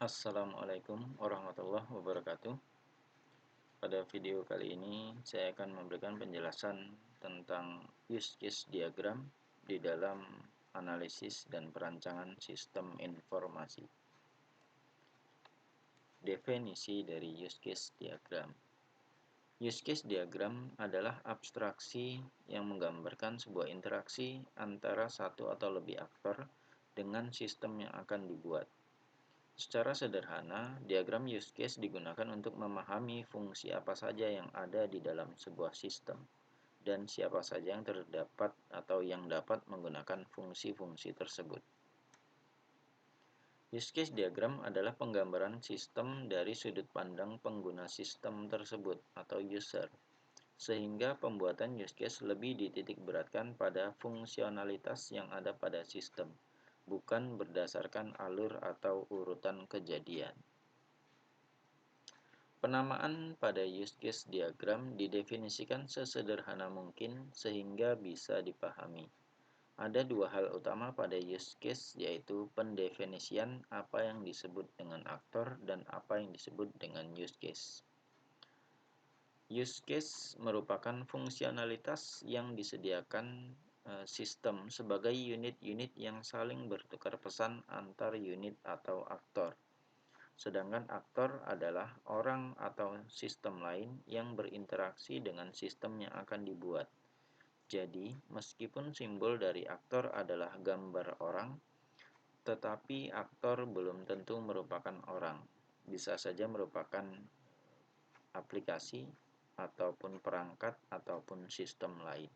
Assalamualaikum warahmatullahi wabarakatuh. Pada video kali ini saya akan memberikan penjelasan tentang use case diagram di dalam analisis dan perancangan sistem informasi. Definisi dari use case diagram. Use case diagram adalah abstraksi yang menggambarkan sebuah interaksi antara satu atau lebih aktor dengan sistem yang akan dibuat. Secara sederhana, diagram use case digunakan untuk memahami fungsi apa saja yang ada di dalam sebuah sistem dan siapa saja yang terdapat atau yang dapat menggunakan fungsi-fungsi tersebut. Use case diagram adalah penggambaran sistem dari sudut pandang pengguna sistem tersebut atau user, sehingga pembuatan use case lebih dititikberatkan pada fungsionalitas yang ada pada sistem, bukan berdasarkan alur atau urutan kejadian. Penamaan pada use case diagram didefinisikan sesederhana mungkin sehingga bisa dipahami. Ada dua hal utama pada use case, yaitu pendefinisian apa yang disebut dengan aktor dan apa yang disebut dengan use case. Use case merupakan fungsionalitas yang disediakan sistem sebagai unit-unit yang saling bertukar pesan antar unit atau aktor. Sedangkan aktor adalah orang atau sistem lain yang berinteraksi dengan sistem yang akan dibuat. Jadi, meskipun simbol dari aktor adalah gambar orang, tetapi aktor belum tentu merupakan orang. Bisa saja merupakan aplikasi, ataupun perangkat, ataupun sistem lain.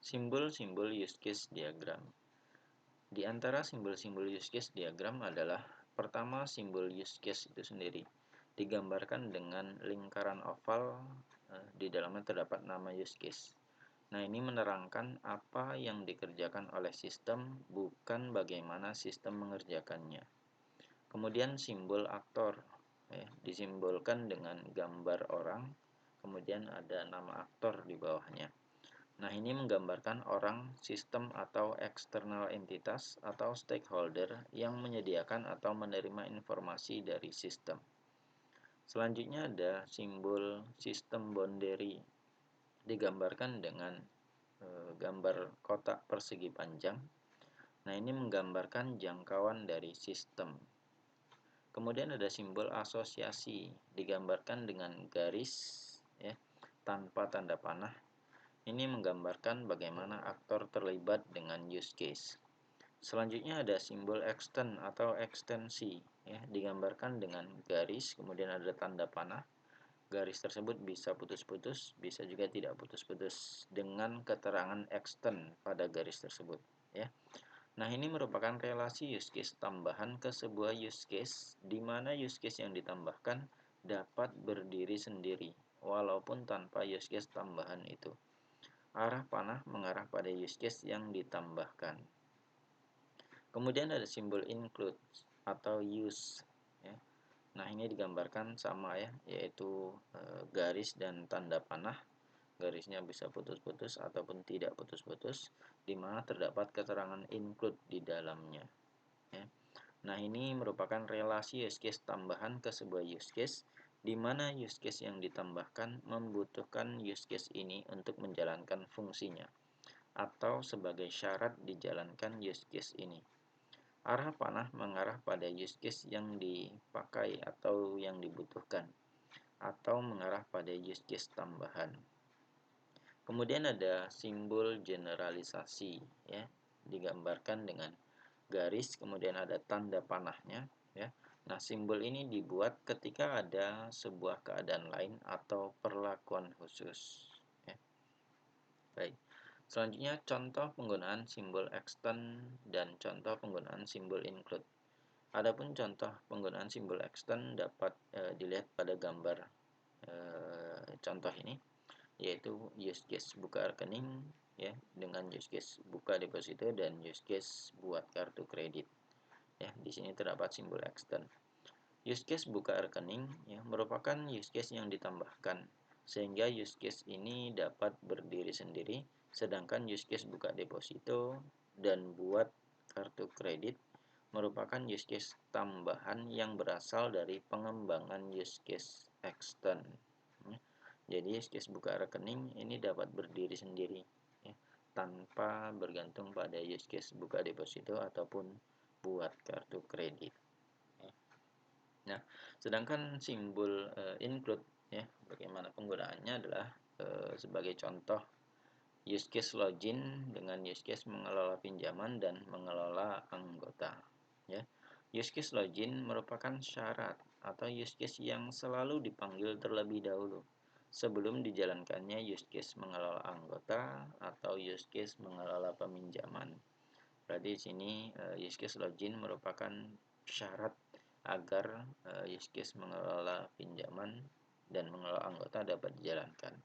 Simbol-simbol use case diagram. Di antara simbol-simbol use case diagram adalah pertama, simbol use case itu sendiri digambarkan dengan lingkaran oval, di dalamnya terdapat nama use case. Nah, ini menerangkan apa yang dikerjakan oleh sistem, bukan bagaimana sistem mengerjakannya. Kemudian simbol aktor disimbolkan dengan gambar orang, kemudian ada nama aktor di bawahnya. Nah, ini menggambarkan orang, sistem, atau eksternal entitas atau stakeholder yang menyediakan atau menerima informasi dari sistem. Selanjutnya ada simbol sistem boundary, digambarkan dengan gambar kotak persegi panjang. Nah, ini menggambarkan jangkauan dari sistem. Kemudian ada simbol asosiasi, digambarkan dengan garis tanpa tanda panah. Ini menggambarkan bagaimana aktor terlibat dengan use case. Selanjutnya ada simbol extend atau ekstensi, digambarkan dengan garis, kemudian ada tanda panah. Garis tersebut bisa putus-putus, bisa juga tidak putus-putus, dengan keterangan extend pada garis tersebut. Nah, ini merupakan relasi use case tambahan ke sebuah use case, di mana use case yang ditambahkan dapat berdiri sendiri, walaupun tanpa use case tambahan itu. Arah panah mengarah pada use case yang ditambahkan. Kemudian ada simbol include atau use. Nah, ini digambarkan sama yaitu garis dan tanda panah. Garisnya bisa putus-putus ataupun tidak putus-putus, di mana terdapat keterangan include di dalamnya. Nah, ini merupakan relasi use case tambahan ke sebuah use case, di mana use case yang ditambahkan membutuhkan use case ini untuk menjalankan fungsinya, atau sebagai syarat dijalankan use case ini. Arah panah mengarah pada use case yang dipakai atau yang dibutuhkan, atau mengarah pada use case tambahan. Kemudian ada simbol generalisasi, digambarkan dengan garis, kemudian ada tanda panahnya. Nah, simbol ini dibuat ketika ada sebuah keadaan lain atau perlakuan khusus. Baik. Selanjutnya, contoh penggunaan simbol extend dan contoh penggunaan simbol include. Adapun contoh penggunaan simbol extend dapat dilihat pada gambar contoh ini, yaitu use case buka rekening dengan use case buka deposito dan use case buat kartu kredit. Di sini terdapat simbol extend. Use case buka rekening merupakan use case yang ditambahkan, sehingga use case ini dapat berdiri sendiri, sedangkan use case buka deposito dan buat kartu kredit merupakan use case tambahan yang berasal dari pengembangan use case extend. Jadi use case buka rekening ini dapat berdiri sendiri, ya, tanpa bergantung pada use case buka deposito ataupun buat kartu kredit. Nah, sedangkan simbol include, ya, bagaimana penggunaannya adalah sebagai contoh use case login dengan use case mengelola pinjaman dan mengelola anggota. Ya, use case login merupakan syarat atau use case yang selalu dipanggil terlebih dahulu sebelum dijalankannya use case mengelola anggota atau use case mengelola peminjaman. Berarti di sini use case login merupakan syarat agar use case mengelola pinjaman dan mengelola anggota dapat dijalankan.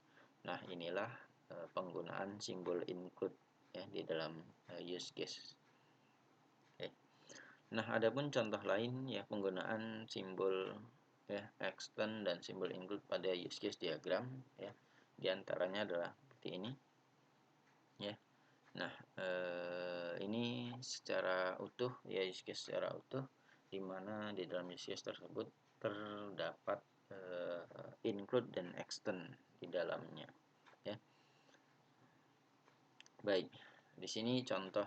Nah, inilah penggunaan simbol include, ya, di dalam use case. Oke. Nah, adapun contoh lain, ya, penggunaan simbol, ya, extend dan simbol include pada use case diagram, ya. Di antaranya adalah seperti ini, ya. Nah, ini secara utuh, ya, use case secara utuh, di mana di dalam use case tersebut terdapat include dan extend di dalamnya, ya. Baik, di sini contoh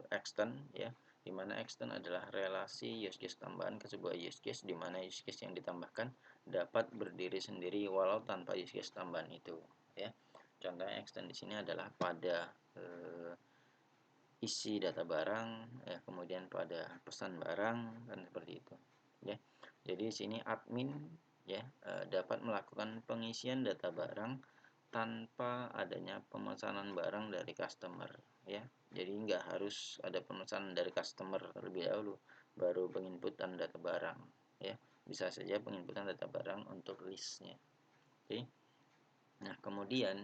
extend, ya, di mana extend adalah relasi use case tambahan ke sebuah use case di mana use case yang ditambahkan dapat berdiri sendiri walau tanpa use case tambahan itu, ya. Contohnya extend di sini adalah pada isi data barang, ya, kemudian pada pesan barang, dan seperti itu, ya. Jadi di sini admin, ya, dapat melakukan pengisian data barang tanpa adanya pemesanan barang dari customer, ya. Jadi nggak harus ada pemesanan dari customer terlebih dahulu baru penginputan data barang, ya. Bisa saja penginputan data barang untuk listnya. Oke. Nah, kemudian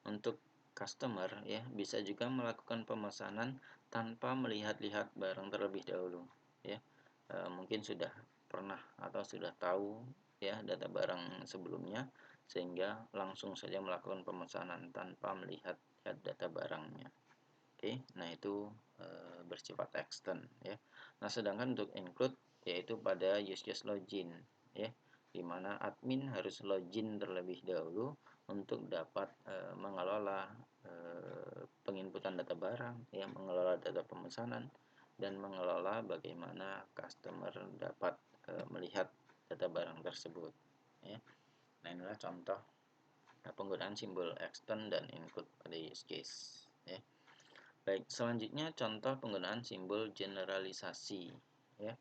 untuk customer, ya, bisa juga melakukan pemesanan tanpa melihat-lihat barang terlebih dahulu, ya. Mungkin sudah pernah atau sudah tahu, ya, data barang sebelumnya sehingga langsung saja melakukan pemesanan tanpa melihat data barangnya. Oke, nah itu bersifat extend, ya. Nah, sedangkan untuk include yaitu pada use case login, ya, di mana admin harus login terlebih dahulu untuk dapat mengelola penginputan data barang, ya, mengelola data pemesanan dan mengelola bagaimana customer dapat melihat data barang tersebut, ya. Nah, inilah contoh penggunaan simbol extend dan include pada use case, ya. Baik, selanjutnya contoh penggunaan simbol generalisasi, ya,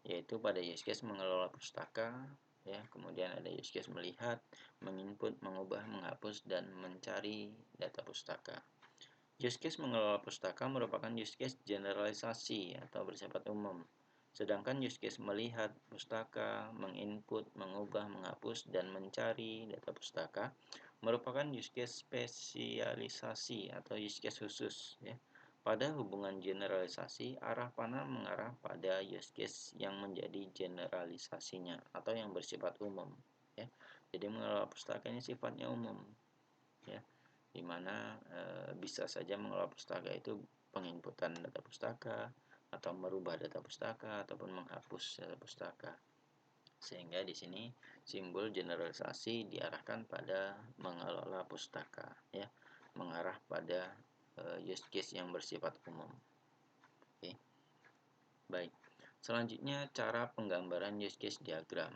yaitu pada use case mengelola pustaka, ya, kemudian ada use case melihat, menginput, mengubah, menghapus, dan mencari data pustaka. Use case mengelola pustaka merupakan use case generalisasi atau bersifat umum. Sedangkan use case melihat pustaka, menginput, mengubah, menghapus, dan mencari data pustaka merupakan use case spesialisasi atau use case khusus, ya. Pada hubungan generalisasi, arah panah mengarah pada use case yang menjadi generalisasinya atau yang bersifat umum, ya. Jadi mengelola pustaka ini sifatnya umum, ya, dimana bisa saja mengelola pustaka itu penginputan data pustaka atau merubah data pustaka ataupun menghapus data pustaka. Sehingga di sini simbol generalisasi diarahkan pada mengelola pustaka, ya, mengarah pada use case yang bersifat umum. Oke. Baik. Selanjutnya cara penggambaran use case diagram,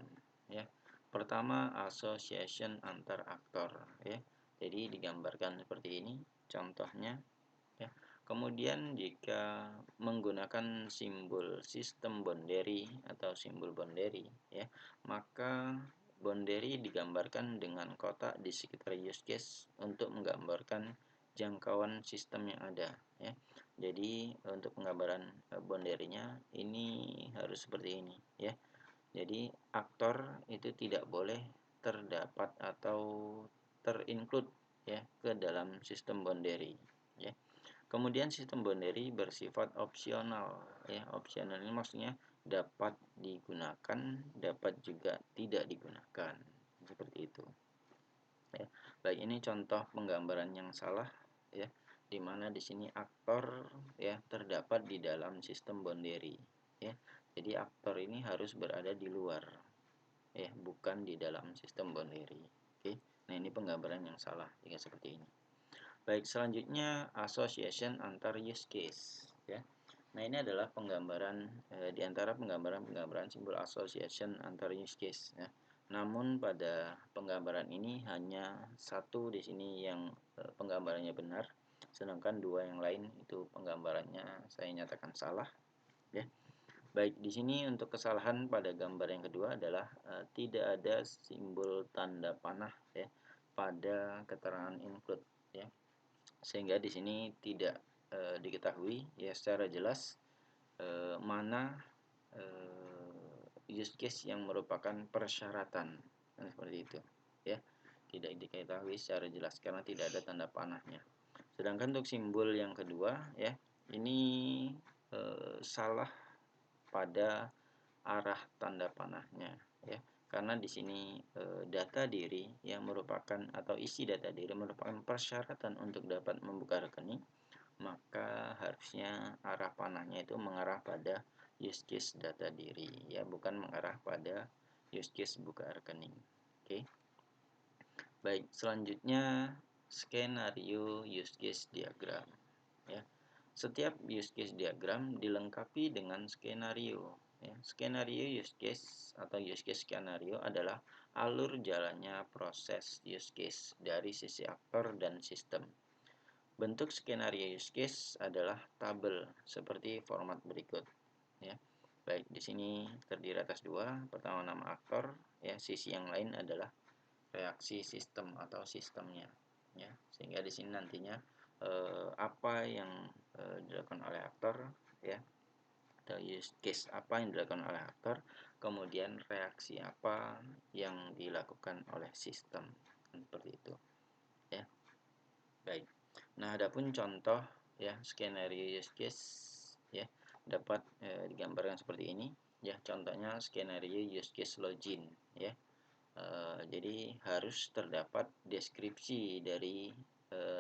ya. Pertama, association antar aktor, ya. Jadi digambarkan seperti ini contohnya, ya. Kemudian jika menggunakan simbol sistem boundary atau simbol boundary, ya, maka boundary digambarkan dengan kotak di sekitar use case untuk menggambarkan jangkauan sistem yang ada, ya. Jadi untuk penggambaran boundary-nya ini harus seperti ini, ya. Jadi aktor itu tidak boleh terdapat atau terinclude, ya, ke dalam sistem boundary, ya. Kemudian sistem boundary bersifat opsional, ya. Opsional ini maksudnya dapat digunakan, dapat juga tidak digunakan, seperti itu, ya. Baik, ini contoh penggambaran yang salah, ya. di mana di sini aktor ya terdapat di dalam sistem boundary ya. Jadi aktor ini harus berada di luar ya, bukan di dalam sistem boundary. Oke. Nah, ini penggambaran yang salah jika seperti ini. Baik, selanjutnya association antar use case ya. Nah, ini adalah penggambaran di antara penggambaran simbol association antar use case ya. Namun pada penggambaran ini hanya satu di sini yang penggambarannya benar, sedangkan dua yang lain itu penggambarannya saya nyatakan salah ya. Baik, di sini untuk kesalahan pada gambar yang kedua adalah tidak ada simbol tanda panah ya pada keterangan include ya. Sehingga di sini tidak diketahui ya secara jelas mana use case yang merupakan persyaratan seperti itu ya. Tidak diketahui secara jelas karena tidak ada tanda panahnya. Sedangkan untuk simbol yang kedua ya, ini salah pada arah tanda panahnya ya. Karena di sini data diri yang merupakan atau isi data diri merupakan persyaratan untuk dapat membuka rekening, maka harusnya arah panahnya itu mengarah pada use case data diri ya, bukan mengarah pada use case buka rekening. Oke. Baik, selanjutnya skenario use case diagram ya. Setiap use case diagram dilengkapi dengan skenario ya. Skenario use case atau use case skenario adalah alur jalannya proses use case dari sisi aktor dan sistem. Bentuk skenario use case adalah tabel seperti format berikut ya. Baik, di sini terdiri atas dua. Pertama nama aktor ya, sisi yang lain adalah reaksi sistem atau sistemnya ya. Sehingga di sini nantinya apa yang dilakukan oleh aktor ya, atau use case apa yang dilakukan oleh aktor, kemudian reaksi apa yang dilakukan oleh sistem, seperti itu ya. Baik, nah adapun contoh ya skenario use case ya dapat digambarkan seperti ini ya. Contohnya skenario use case login ya. Jadi harus terdapat deskripsi dari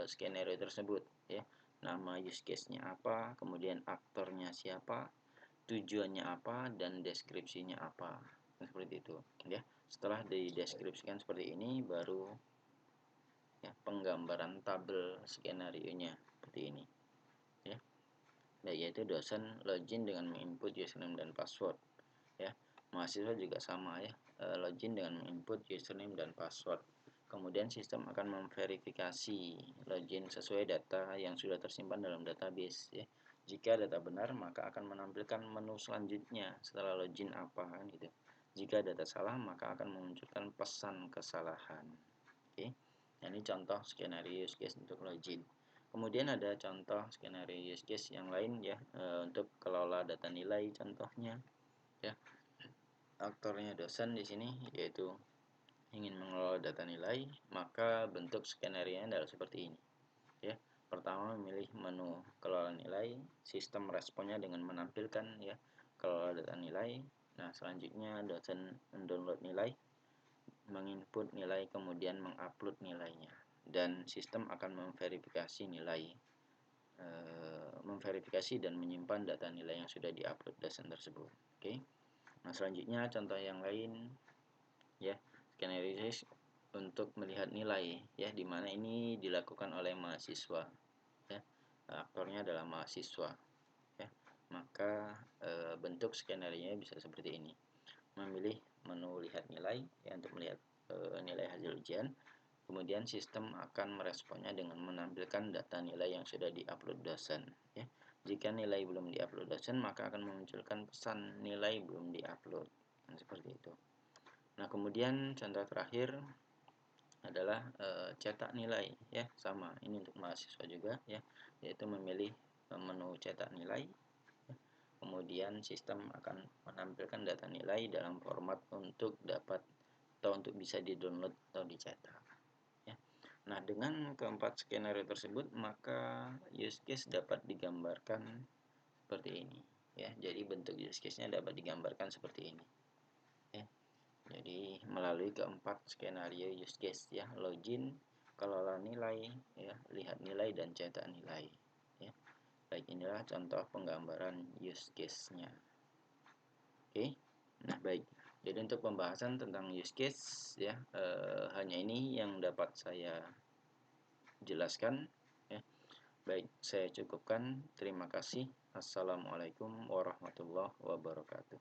skenario tersebut ya. Nama use case-nya apa, kemudian aktornya siapa, tujuannya apa, dan deskripsinya apa. Seperti itu ya. Setelah dideskripsikan seperti ini, baru ya penggambaran tabel skenario-nya seperti ini ya. Nah, yaitu dosen login dengan menginput username dan password ya. Mahasiswa juga sama ya, login dengan menginput username dan password. Kemudian sistem akan memverifikasi login sesuai data yang sudah tersimpan dalam database ya. Jika data benar, maka akan menampilkan menu selanjutnya setelah login apa kan gitu. Jika data salah, maka akan memunculkan pesan kesalahan. Oke. Nah, ini contoh skenario use case untuk login. Kemudian ada contoh skenario use case yang lain ya, untuk kelola data nilai contohnya ya. Aktornya dosen di sini yaitu ingin mengelola data nilai, maka bentuk skenario adalah seperti ini ya. Pertama, memilih menu kelola nilai, sistem responnya dengan menampilkan ya kelola data nilai. Nah, selanjutnya dosen mendownload nilai, menginput nilai, kemudian mengupload nilainya, dan sistem akan memverifikasi nilai, memverifikasi dan menyimpan data nilai yang sudah diupload dosen tersebut. Oke. Nah, selanjutnya contoh yang lain ya, skenario untuk melihat nilai ya, dimana ini dilakukan oleh mahasiswa ya. Aktornya adalah mahasiswa ya. Maka bentuk skenario bisa seperti ini. Memilih menu lihat nilai ya untuk melihat nilai hasil ujian. Kemudian sistem akan meresponnya dengan menampilkan data nilai yang sudah diupload dosen ya. Jika nilai belum diupload dosen, maka akan memunculkan pesan nilai belum diupload. Nah, seperti itu. Nah, kemudian contoh terakhir adalah cetak nilai ya, sama ini untuk mahasiswa juga ya, yaitu memilih menu cetak nilai ya. Kemudian sistem akan menampilkan data nilai dalam format untuk dapat atau untuk bisa di-download atau dicetak ya. Nah, dengan keempat skenario tersebut, maka use case dapat digambarkan seperti ini ya. Jadi bentuk use case-nya dapat digambarkan seperti ini ya. Jadi melalui keempat skenario use case ya, login, kelola nilai, ya, lihat nilai dan cetak nilai, ya. Baik, inilah contoh penggambaran use case-nya. Oke. Nah, baik. Jadi untuk pembahasan tentang use case, ya, hanya ini yang dapat saya jelaskan, ya. Baik, saya cukupkan. Terima kasih. Assalamualaikum warahmatullahi wabarakatuh.